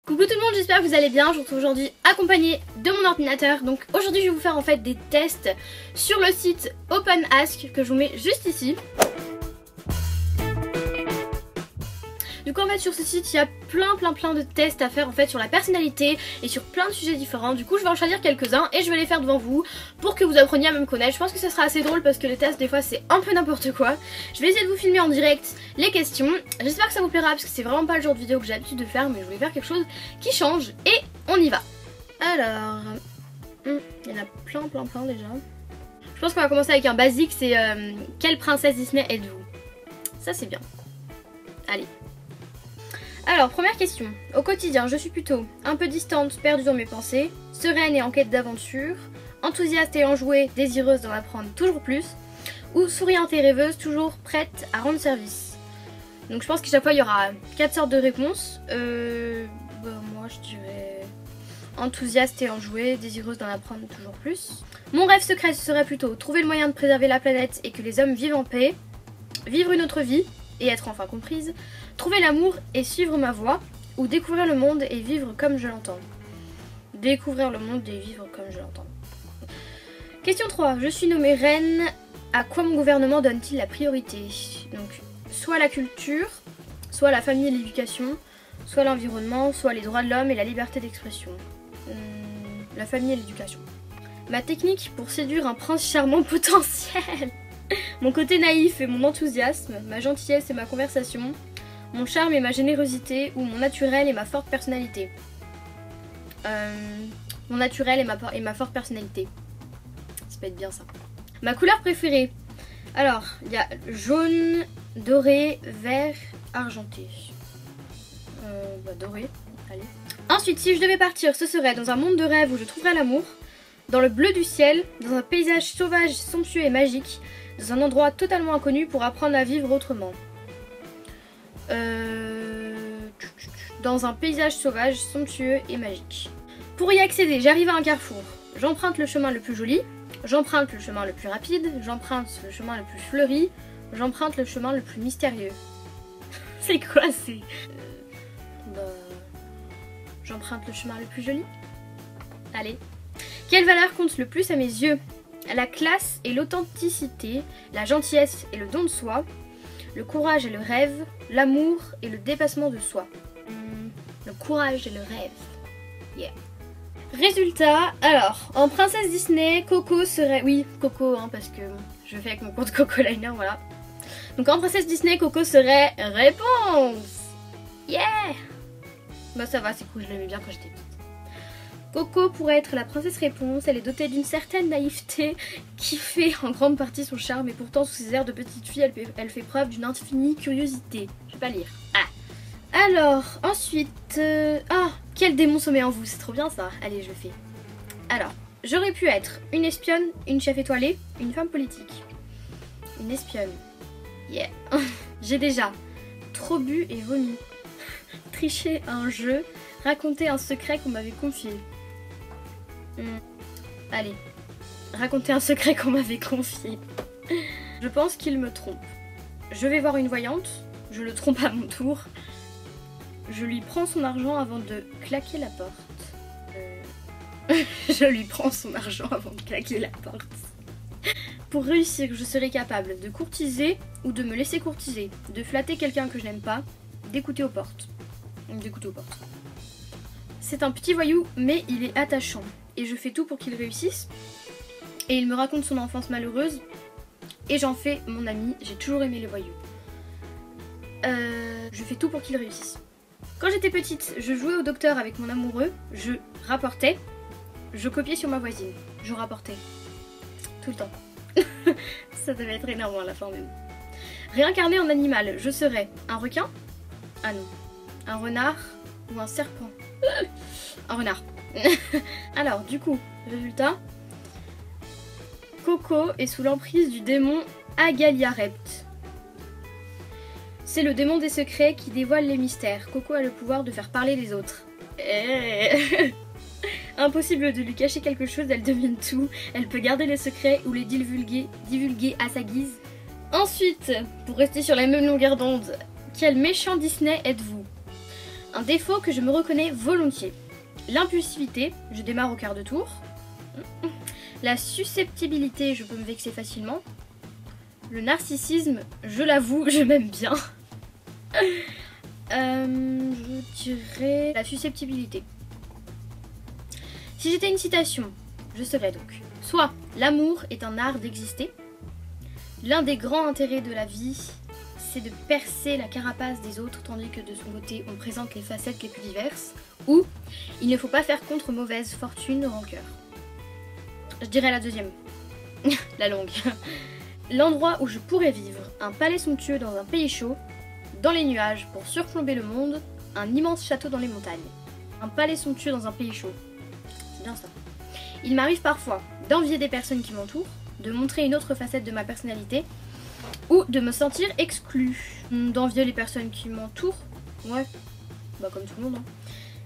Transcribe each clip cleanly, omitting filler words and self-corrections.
Coucou tout le monde, j'espère que vous allez bien. Je vous retrouve aujourd'hui accompagnée de mon ordinateur. Donc aujourd'hui je vais vous faire en fait des tests sur le site OpenAsk que je vous mets juste ici. Du coup en fait sur ce site il y a plein de tests à faire en fait sur la personnalité et sur plein de sujets différents. Du coup je vais en choisir quelques-uns et je vais les faire devant vous pour que vous appreniez à me connaître. Je pense que ça sera assez drôle parce que les tests des fois c'est un peu n'importe quoi. Je vais essayer de vous filmer en direct les questions. J'espère que ça vous plaira parce que c'est vraiment pas le genre de vidéo que j'ai l'habitude de faire, mais je voulais faire quelque chose qui change et on y va. Alors, il y en a plein déjà. Je pense qu'on va commencer avec un basique, c'est quelle princesse Disney êtes-vous? Ça c'est bien. Allez. Alors, première question. Au quotidien, je suis plutôt un peu distante, perdue dans mes pensées, sereine et en quête d'aventure, enthousiaste et enjouée, désireuse d'en apprendre toujours plus, ou souriante et rêveuse, toujours prête à rendre service. Donc je pense qu'à chaque fois, il y aura 4 sortes de réponses. Moi, je dirais enthousiaste et enjouée, désireuse d'en apprendre toujours plus. Mon rêve secret serait plutôt trouver le moyen de préserver la planète et que les hommes vivent en paix, vivre une autre vie et être enfin comprise, trouver l'amour et suivre ma voie, ou découvrir le monde et vivre comme je l'entends. Découvrir le monde et vivre comme je l'entends. Question 3. Je suis nommée reine. À quoi mon gouvernement donne-t-il la priorité? Donc, soit la culture, soit la famille et l'éducation, soit l'environnement, soit les droits de l'homme et la liberté d'expression. La famille et l'éducation. Ma technique pour séduire un prince charmant potentiel. Mon côté naïf et mon enthousiasme, ma gentillesse et ma conversation, mon charme et ma générosité, ou mon naturel et ma forte personnalité. Mon naturel et ma forte personnalité. Ça peut être bien ça. Ma couleur préférée. Alors, il y a jaune, doré, vert, argenté. Doré, allez. Ensuite, si je devais partir, ce serait dans un monde de rêve où je trouverais l'amour, dans le bleu du ciel, dans un paysage sauvage, somptueux et magique, dans un endroit totalement inconnu pour apprendre à vivre autrement. Dans un paysage sauvage, somptueux et magique. Pour y accéder, j'arrive à un carrefour. J'emprunte le chemin le plus joli, j'emprunte le chemin le plus rapide, j'emprunte le chemin le plus fleuri, j'emprunte le chemin le plus mystérieux. C'est quoi, c'est... J'emprunte le chemin le plus joli. Allez. Quelle valeur compte le plus à mes yeux? La classe et l'authenticité, la gentillesse et le don de soi, le courage et le rêve, l'amour et le dépassement de soi. Le courage et le rêve. Yeah. Résultat, alors, en princesse Disney, Coco serait... Oui, Coco, hein, parce que je fais avec mon compte Coco Liner, voilà. Donc en princesse Disney, Coco serait réponse. Yeah. Bah ça va, c'est cool, je l'aimais bien quand j'étais petite. Coco pourrait être la princesse réponse, elle est dotée d'une certaine naïveté qui fait en grande partie son charme et pourtant sous ses airs de petite fille, elle fait preuve d'une infinie curiosité. Je vais pas lire. Ah. Alors, ensuite... quel démon sommeille en vous, c'est trop bien ça. Allez, je le fais. Alors, j'aurais pu être une espionne, une chef étoilée, une femme politique. Une espionne. Yeah. J'ai déjà trop bu et vomi. Triché à un jeu, raconter un secret qu'on m'avait confié. Allez, raconter un secret qu'on m'avait confié. Je pense qu'il me trompe. Je vais voir une voyante, je le trompe à mon tour. Je lui prends son argent avant de claquer la porte. Je lui prends son argent avant de claquer la porte. Pour réussir, je serai capable de courtiser ou de me laisser courtiser, de flatter quelqu'un que je n'aime pas, d'écouter aux portes. C'est un petit voyou, mais il est attachant. Et je fais tout pour qu'il réussisse. Et il me raconte son enfance malheureuse. Et j'en fais mon ami. J'ai toujours aimé les voyous. Je fais tout pour qu'il réussisse. Quand j'étais petite, je jouais au docteur avec mon amoureux. Je rapportais. Je copiais sur ma voisine. Je rapportais. Tout le temps. Ça devait être énorme à la fin même. Réincarné en animal, je serais un requin? Ah non. Un renard ou un serpent? Un renard. Alors, du coup, résultat. Coco est sous l'emprise du démon Agaliarept. C'est le démon des secrets qui dévoile les mystères. Coco a le pouvoir de faire parler les autres. Impossible de lui cacher quelque chose, elle devine tout. Elle peut garder les secrets ou les divulguer à sa guise. Ensuite, pour rester sur la même longueur d'onde, quel méchant Disney êtes-vous? Un défaut que je me reconnais volontiers. L'impulsivité, je démarre au quart de tour. La susceptibilité, je peux me vexer facilement. Le narcissisme, je l'avoue, je m'aime bien. Je dirais la susceptibilité. Si j'étais une citation, je serais donc soit l'amour est un art d'exister. L'un des grands intérêts de la vie, c'est de percer la carapace des autres tandis que de son côté on présente les facettes les plus diverses. Ou il ne faut pas faire contre mauvaise fortune ou rancœur. Je dirais la deuxième. La longue. L'endroit où je pourrais vivre, un palais somptueux dans un pays chaud, dans les nuages pour surplomber le monde, un immense château dans les montagnes. Un palais somptueux dans un pays chaud. C'est bien ça. Il m'arrive parfois d'envier des personnes qui m'entourent, de montrer une autre facette de ma personnalité, ou de me sentir exclue. D'envier les personnes qui m'entourent, ouais, bah comme tout le monde. Hein.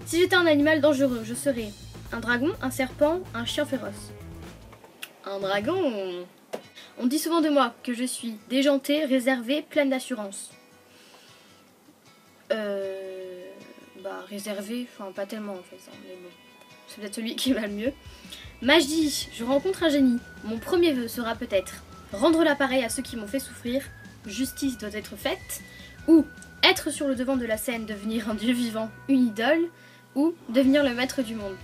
Si j'étais un animal dangereux, je serais un dragon, un serpent, un chien féroce. Un dragon. On dit souvent de moi que je suis déjantée, réservée, pleine d'assurance. Bah réservée, enfin pas tellement en fait, hein, mais bon. C'est peut-être celui qui va le mieux. Magie, je rencontre un génie. Mon premier vœu sera peut-être rendre l'appareil à ceux qui m'ont fait souffrir. Justice doit être faite. Ou être sur le devant de la scène, devenir un dieu vivant, une idole. Ou devenir le maître du monde.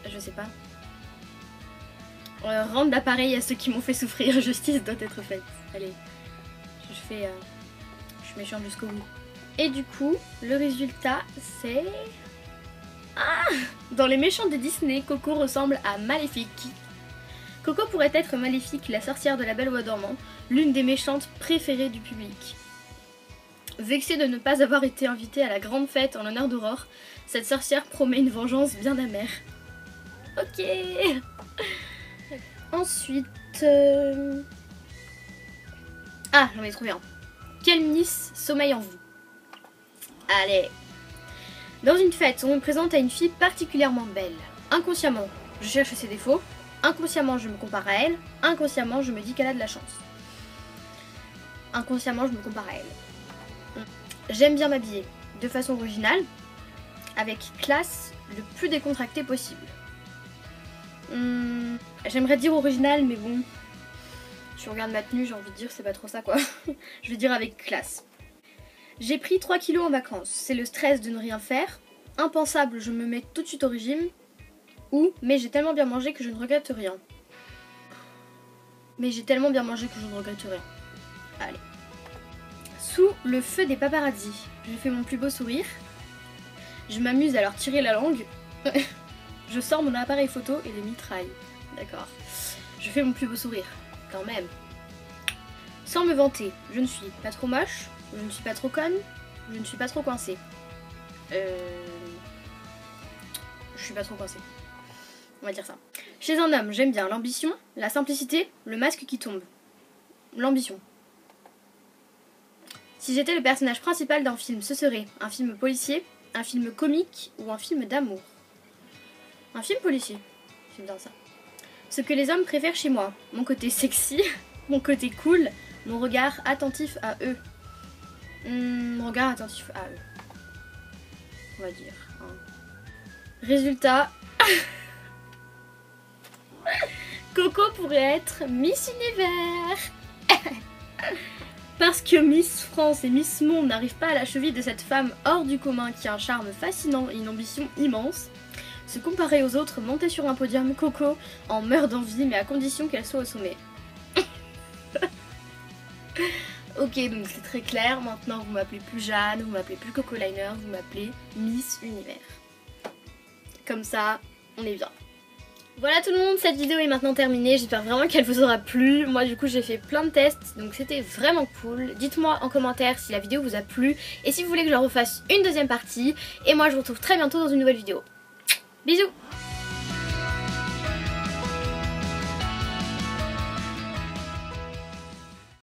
Je sais pas. Rendre l'appareil à ceux qui m'ont fait souffrir. Justice doit être faite. Allez, je suis méchante jusqu'au bout. Et du coup, le résultat c'est... Ah! Dans les méchants de Disney, Coco ressemble à Maléfique. Coco pourrait être Maléfique, la sorcière de la Belle au bois dormant, l'une des méchantes préférées du public. Vexée de ne pas avoir été invitée à la grande fête en l'honneur d'Aurore, cette sorcière promet une vengeance bien amère. Ok. Ensuite... Ah, j'en ai trouvé un. Quel Miss sommeille en vous? Allez. Dans une fête, on me présente à une fille particulièrement belle. Inconsciemment, je cherche ses défauts. Inconsciemment, je me compare à elle. Inconsciemment, je me dis qu'elle a de la chance. Inconsciemment, je me compare à elle. J'aime bien m'habiller de façon originale, avec classe, le plus décontracté possible. J'aimerais dire original, mais bon, si on regarde ma tenue, j'ai envie de dire c'est pas trop ça quoi. Je vais dire avec classe. J'ai pris 3 kilos en vacances, c'est le stress de ne rien faire. Impensable, je me mets tout de suite au régime. Ou, mais j'ai tellement bien mangé que je ne regrette rien. Mais j'ai tellement bien mangé que je ne regrette rien. Allez. Sous le feu des paparazzis, je fais mon plus beau sourire. Je m'amuse à leur tirer la langue. Je sors mon appareil photo et les mitraille. D'accord. Je fais mon plus beau sourire, quand même. Sans me vanter, je ne suis pas trop moche, je ne suis pas trop conne, je ne suis pas trop coincée. Je suis pas trop coincée. On va dire ça. Chez un homme, j'aime bien l'ambition, la simplicité, le masque qui tombe. L'ambition. Si j'étais le personnage principal d'un film, ce serait un film policier, un film comique ou un film d'amour. Un film policier, j'aime bien ça. Ce que les hommes préfèrent chez moi, mon côté sexy, mon côté cool, mon regard attentif à eux. Regard attentif à eux. On va dire. Hein. Résultat. Coco pourrait être Miss Univers. Parce que Miss France et Miss Monde n'arrivent pas à la cheville de cette femme hors du commun qui a un charme fascinant et une ambition immense. Se comparer aux autres, monter sur un podium, Coco en meurt d'envie, mais à condition qu'elle soit au sommet. Ok, donc c'est très clair, maintenant vous m'appelez plus Jeanne, vous m'appelez plus Coco Liner, vous m'appelez Miss Univers. Comme ça, on est bien. Voilà tout le monde, cette vidéo est maintenant terminée, j'espère vraiment qu'elle vous aura plu. Moi du coup j'ai fait plein de tests, donc c'était vraiment cool. Dites-moi en commentaire si la vidéo vous a plu et si vous voulez que je refasse une deuxième partie. Et moi je vous retrouve très bientôt dans une nouvelle vidéo. Bisous!